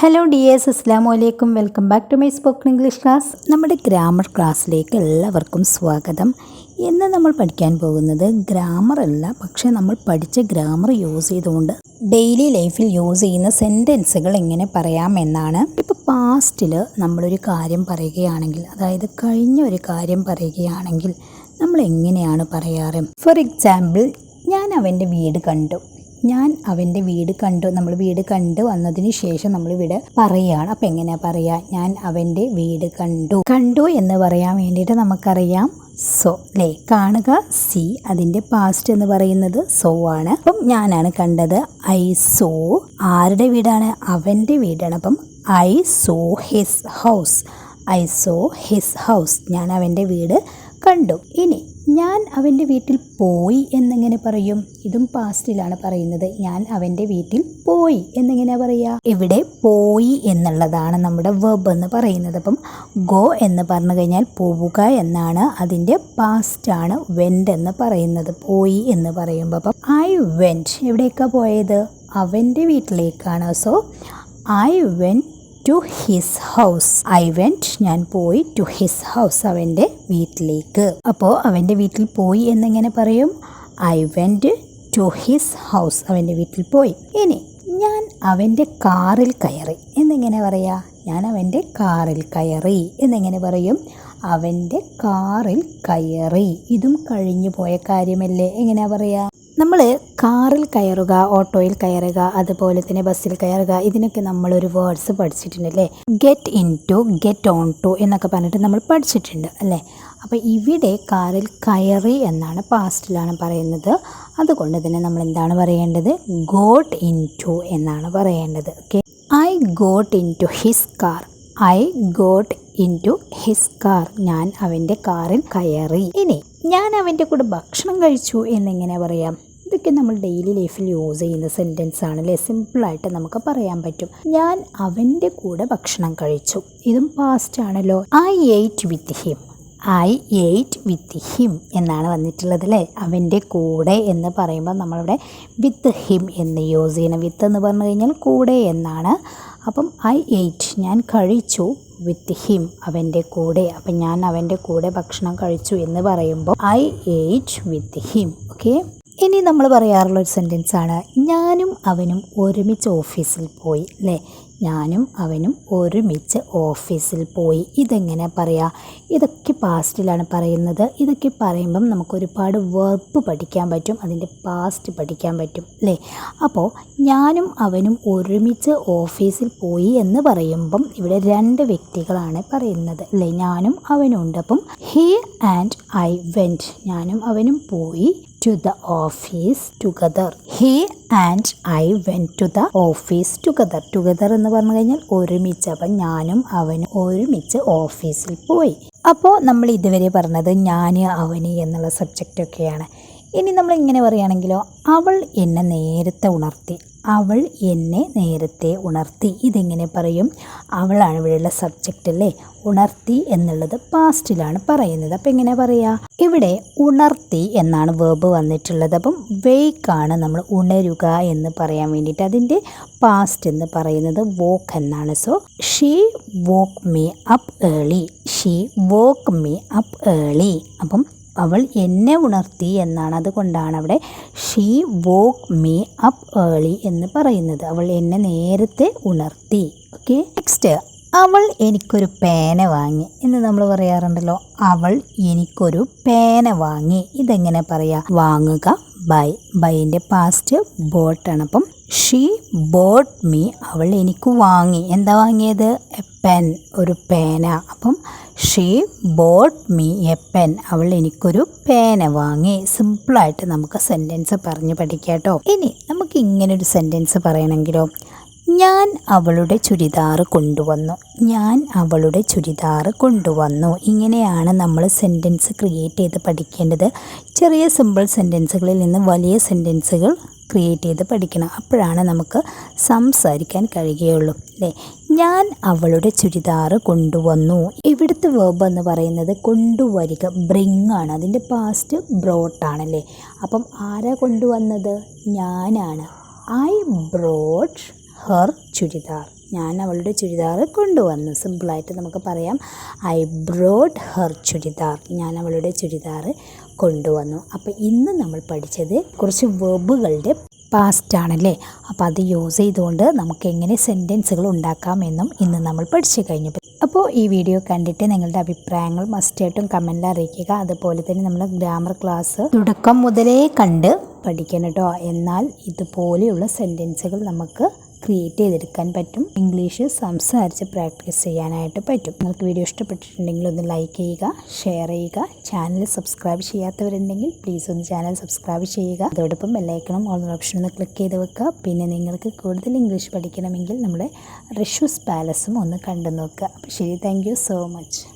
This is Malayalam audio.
ഹലോ ഡിയേഴ്സ്, അസ്സലാമു അലൈക്കും. Welcome back to my spoken English class. നമ്മുടെ ഗ്രാമർ ക്ലാസ്സിലേക്ക് എല്ലാവർക്കും സ്വാഗതം. ഇന്ന് നമ്മൾ പഠിക്കാൻ പോകുന്നത് ഗ്രാമർ അല്ല, പക്ഷേ നമ്മൾ പഠിച്ച ഗ്രാമർ യൂസ് ചെയ്തുകൊണ്ട് ഡെയിലി ലൈഫിൽ യൂസ് ചെയ്യുന്ന സെൻറ്റൻസുകൾ എങ്ങനെ പറയാം എന്നാണ്. ഇപ്പോൾ പാസ്റ്റിൽ നമ്മളൊരു കാര്യം പറയുകയാണെങ്കിൽ, അതായത് കഴിഞ്ഞ ഒരു കാര്യം പറയുകയാണെങ്കിൽ നമ്മൾ എങ്ങനെയാണ് പറയാറ്? ഫോർ എക്സാമ്പിൾ, ഞാൻ അവൻ്റെ വീട് കണ്ടു. നമ്മൾ വീട് കണ്ടു വന്നതിന് ശേഷം നമ്മളിവിടെ പറയുകയാണ്. അപ്പം എങ്ങനെയാണ് പറയുക? ഞാൻ അവൻ്റെ വീട് കണ്ടു എന്ന് പറയാൻ വേണ്ടിയിട്ട് നമുക്കറിയാം സോ അല്ലേ? കാണുക സി, അതിൻ്റെ പാസ്റ്റ് എന്ന് പറയുന്നത് സോ ആണ്. അപ്പം ഞാനാണ് കണ്ടത്, ഐ സോ. ആരുടെ വീടാണ്? അവൻ്റെ വീടാണ്. അപ്പം ഐ സോ ഹിസ് ഹൗസ്. ഞാൻ അവൻ്റെ വീട് കണ്ടു. ഇനി ഞാൻ അവൻ്റെ വീട്ടിൽ പോയി എന്നെങ്ങനെ പറയും? ഇതും പാസ്റ്റിലാണ് പറയുന്നത്. ഞാൻ അവൻ്റെ വീട്ടിൽ പോയി എന്നെങ്ങനെ പറയുക? ഇവിടെ പോയി എന്നുള്ളതാണ് നമ്മുടെ വെർബ് എന്ന് പറയുന്നത്. അപ്പം ഗോ എന്ന് പറഞ്ഞു കഴിഞ്ഞാൽ പോവുക എന്നാണ്. അതിൻ്റെ പാസ്റ്റാണ് വെൻറ്റ് എന്ന് പറയുന്നത്, പോയി എന്ന് പറയുമ്പോൾ. അപ്പം ഐ വെൻറ്റ്, എവിടേക്കാണ് പോയത്? അവൻ്റെ വീട്ടിലേക്കാണ്. So I went to his house. ഞാൻ പോയി ടു ഹിസ് ഹൗസ്, അവൻ്റെ വീട്ടിലേക്ക്. അപ്പോൾ അവൻ്റെ വീട്ടിൽ പോയി എന്നെങ്ങനെ പറയും? I went to his house, അവൻ്റെ വീട്ടിൽ പോയി. ഇനി ഞാൻ അവൻ്റെ കാറിൽ കയറി എന്നെങ്ങനെ പറയാ? ഞാൻ അവൻ്റെ കാറിൽ കയറി എന്നെങ്ങനെ പറയും? അവൻ്റെ കാറിൽ കയറി. ഇതും കഴിഞ്ഞു പോയ കാര്യമല്ലേ? എങ്ങനെയാ പറയാ? നമ്മൾ കാറിൽ കയറുക, ഓട്ടോയിൽ കയറുക, അതുപോലെ തന്നെ ബസ്സിൽ കയറുക, ഇതിനൊക്കെ നമ്മളൊരു വേർഡ്സ് പഠിച്ചിട്ടുണ്ടല്ലേ? Get into, get onto എന്നൊക്കെ പറഞ്ഞിട്ട് നമ്മൾ പഠിച്ചിട്ടുണ്ട് അല്ലേ? അപ്പോൾ ഇവിടെ കാറിൽ കയറി എന്നാണ്, പാസ്റ്റിലാണ് പറയുന്നത്. അതുകൊണ്ട് തന്നെ നമ്മൾ എന്താണ് പറയേണ്ടത്? ഗോട്ട് ഇൻ ടു എന്നാണ് പറയേണ്ടത്. Okay, I got into his car. ഞാൻ അവൻ്റെ കാറിൽ കയറി. ഇനി ഞാൻ അവൻ്റെ കൂടെ ഭക്ഷണം കഴിച്ചു എന്നെങ്ങനെ പറയാം? ഇതൊക്കെ നമ്മൾ ഡെയിലി ലൈഫിൽ യൂസ് ചെയ്യുന്ന സെൻറ്റൻസ് ആണല്ലേ? സിമ്പിളായിട്ട് നമുക്ക് പറയാൻ പറ്റും. ഞാൻ അവൻ്റെ കൂടെ ഭക്ഷണം കഴിച്ചു, ഇതും പാസ്റ്റ് ആണല്ലോ. ഐ എയ്റ്റ് വിത്ത് ഹിം എന്നാണ് വന്നിട്ടുള്ളത് അല്ലേ? അവൻ്റെ കൂടെ എന്ന് പറയുമ്പോൾ നമ്മളിവിടെ വിത്ത് ഹിം എന്ന് യൂസ് ചെയ്യണം. വിത്ത് എന്ന് പറഞ്ഞു കഴിഞ്ഞാൽ കൂടെ എന്നാണ്. അപ്പം ഐ എയ്റ്റ്, ഞാൻ കഴിച്ചു, വിത്ത് ഹിം, അവൻ്റെ കൂടെ. അപ്പം ഞാൻ അവൻ്റെ കൂടെ ഭക്ഷണം കഴിച്ചു എന്ന് പറയുമ്പോൾ I ate with him. Okay, ഇനി നമ്മൾ പറയാറുള്ളൊരു സെൻറ്റൻസാണ് ഞാനും അവനും ഒരുമിച്ച് ഓഫീസിൽ പോയി അല്ലേ? ഞാനും അവനും ഒരുമിച്ച് ഓഫീസിൽ പോയി. ഇതെങ്ങനെ പറയാം? ഇതൊക്കെ പാസ്റ്റിലാണ് പറയുന്നത്. ഇതൊക്കെ പറയുമ്പം നമുക്ക് ഒരുപാട് വെർബ് പഠിക്കാൻ പറ്റും, അതിൻ്റെ പാസ്റ്റ് പഠിക്കാൻ പറ്റും അല്ലേ? അപ്പോൾ ഞാനും അവനും ഒരുമിച്ച് ഓഫീസിൽ പോയി എന്ന് പറയുമ്പം ഇവിടെ രണ്ട് വ്യക്തികളാണ് പറയുന്നത് അല്ലേ? ഞാനും അവനും ഉണ്ട്. അപ്പം ഹി ആൻഡ് ഐ വെൻറ്റ്, ഞാനും അവനും പോയി to the office together. He and I went to the office together. Together എന്ന് പറഞ്ഞു കഴിഞ്ഞാൽ ഒരുമിച്ച്. അപ്പം ഞാനും അവനും ഒരുമിച്ച് ഓഫീസിൽ പോയി. അപ്പോൾ നമ്മൾ ഇതുവരെ പറഞ്ഞത് ഞാൻ, അവന് എന്നുള്ള സബ്ജക്റ്റൊക്കെയാണ്. ഇനി നമ്മൾ ഇങ്ങനെ പറയുകയാണെങ്കിലോ, അവൾ എന്നെ നേരത്തെ ഉണർത്തി. ഇതെങ്ങനെ പറയും? അവളാണ് ഇവിടെയുള്ള സബ്ജക്റ്റ് അല്ലേ? ഉണർത്തി എന്നുള്ളത് പാസ്റ്റിലാണ് പറയുന്നത്. അപ്പം എങ്ങനെ പറയുക? ഇവിടെ ഉണർത്തി എന്നാണ് വേർബ് വന്നിട്ടുള്ളത്. അപ്പം വേക്കാണ് നമ്മൾ ഉണരുക എന്ന് പറയാൻ വേണ്ടിയിട്ട്. അതിൻ്റെ പാസ്റ്റ് എന്ന് പറയുന്നത് വോക്ക് എന്നാണ്. So she woke me up early. അപ്പം അവൾ എന്നെ ഉണർത്തി എന്നാണ്. അതുകൊണ്ടാണ് അവിടെ she woke me up early എന്ന് പറയുന്നത്. അവൾ എന്നെ നേരത്തെ ഉണർത്തി. ഓക്കെ, നെക്സ്റ്റ്, അവൾ എനിക്കൊരു പേന വാങ്ങി എന്ന് നമ്മൾ പറയാറുണ്ടല്ലോ. അവൾ എനിക്കൊരു പേന വാങ്ങി. ഇതെങ്ങനെ പറയാ? വാങ്ങുക, ബൈൻ്റെ പാസ്റ്റ് ബോട്ടാണ്. അപ്പം ഷീ ബോട്ട് മീ, അവൾ എനിക്ക് വാങ്ങി. എന്താ വാങ്ങിയത്? എ പെൻ, ഒരു പേന. അപ്പം she boat me A pen, അവൾ എനിക്കൊരു പേന വാങ്ങി. സിമ്പിളായിട്ട് നമുക്ക് സെൻറ്റൻസ് പറഞ്ഞ് പഠിക്കാം കേട്ടോ. ഇനി നമുക്ക് ഇങ്ങനൊരു സെൻറ്റൻസ് പറയണമെങ്കിലോ, ഞാൻ അവളുടെ ചുരിദാർ കൊണ്ടുവന്നു. ഇങ്ങനെയാണ് നമ്മൾ സെൻറ്റൻസ് ക്രിയേറ്റ് ചെയ്ത് പഠിക്കേണ്ടത്. ചെറിയ സിമ്പിൾ സെൻറ്റൻസുകളിൽ നിന്ന് വലിയ സെൻറ്റൻസുകൾ ക്രിയേറ്റ് ചെയ്ത് പഠിക്കണം. അപ്പോഴാണ് നമുക്ക് സംസാരിക്കാൻ കഴിയുകയുള്ളൂ അല്ലേ? ഞാൻ അവളുടെ ചുരിദാർ കൊണ്ടുവന്നു. ഇവിടുത്തെ വേർബ് എന്ന് പറയുന്നത് കൊണ്ടുവരിക, ബ്രിങ് ആണ്. അതിൻ്റെ പാസ്റ്റ് ബ്രോട്ടാണല്ലേ? അപ്പം ആരാ കൊണ്ടുവന്നത്? ഞാനാണ്. I brought Har churidar. ഞാൻ അവളുടെ ചുരിദാർ കൊണ്ടുവന്നു. സിമ്പിളായിട്ട് നമുക്ക് പറയാം, ഐ ബ്രോഡ് ഹെർ ചുരിദാർ. ഞാൻ അവളുടെ ചുരിദാർ കൊണ്ടുവന്നു. അപ്പോൾ ഇന്ന് നമ്മൾ പഠിച്ചത് കുറച്ച് വെർബുകളുടെ പാസ്റ്റ് ആണല്ലേ. അപ്പോൾ അത് യൂസ് ചെയ്തുകൊണ്ട് നമുക്ക് എങ്ങനെ സെൻറ്റൻസുകൾ ഉണ്ടാക്കാമെന്നും ഇന്ന് നമ്മൾ പഠിച്ചു കഴിഞ്ഞു. അപ്പോൾ ഈ വീഡിയോ കണ്ടിട്ട് നിങ്ങളുടെ അഭിപ്രായങ്ങൾ മസ്റ്റായിട്ടും കമൻറ്റിൽ അറിയിക്കുക. അതുപോലെ തന്നെ നമ്മൾ ഗ്രാമർ ക്ലാസ് തുടക്കം മുതലേ കണ്ട് പഠിക്കണം കേട്ടോ. എന്നാൽ ഇതുപോലെയുള്ള സെൻറ്റൻസുകൾ നമുക്ക് ക്രിയേറ്റ് ചെയ്തെടുക്കാൻ പറ്റും. ഇംഗ്ലീഷ് സംസാരിച്ച് പ്രാക്ടീസ് ചെയ്യാനായിട്ട് പറ്റും. നിങ്ങൾക്ക് വീഡിയോ ഇഷ്ടപ്പെട്ടിട്ടുണ്ടെങ്കിൽ ഒന്ന് ലൈക്ക് ചെയ്യുക, ഷെയർ ചെയ്യുക. ചാനൽ സബ്സ്ക്രൈബ് ചെയ്യാത്തവരുണ്ടെങ്കിൽ പ്ലീസ് ഒന്ന് ചാനൽ സബ്സ്ക്രൈബ് ചെയ്യുക. അതോടൊപ്പം ബെല്ലൈക്കണം ഓൾ ഓപ്ഷൻ ഒന്ന് ക്ലിക്ക് ചെയ്ത് വെക്കുക. പിന്നെ നിങ്ങൾക്ക് കൂടുതൽ ഇംഗ്ലീഷ് പഠിക്കണമെങ്കിൽ നമ്മുടെ റിഷ്യൂസ് പാലസും ഒന്ന് കണ്ടു നോക്കുക. അപ്പോൾ ശരി, താങ്ക് യു സോ മച്ച്.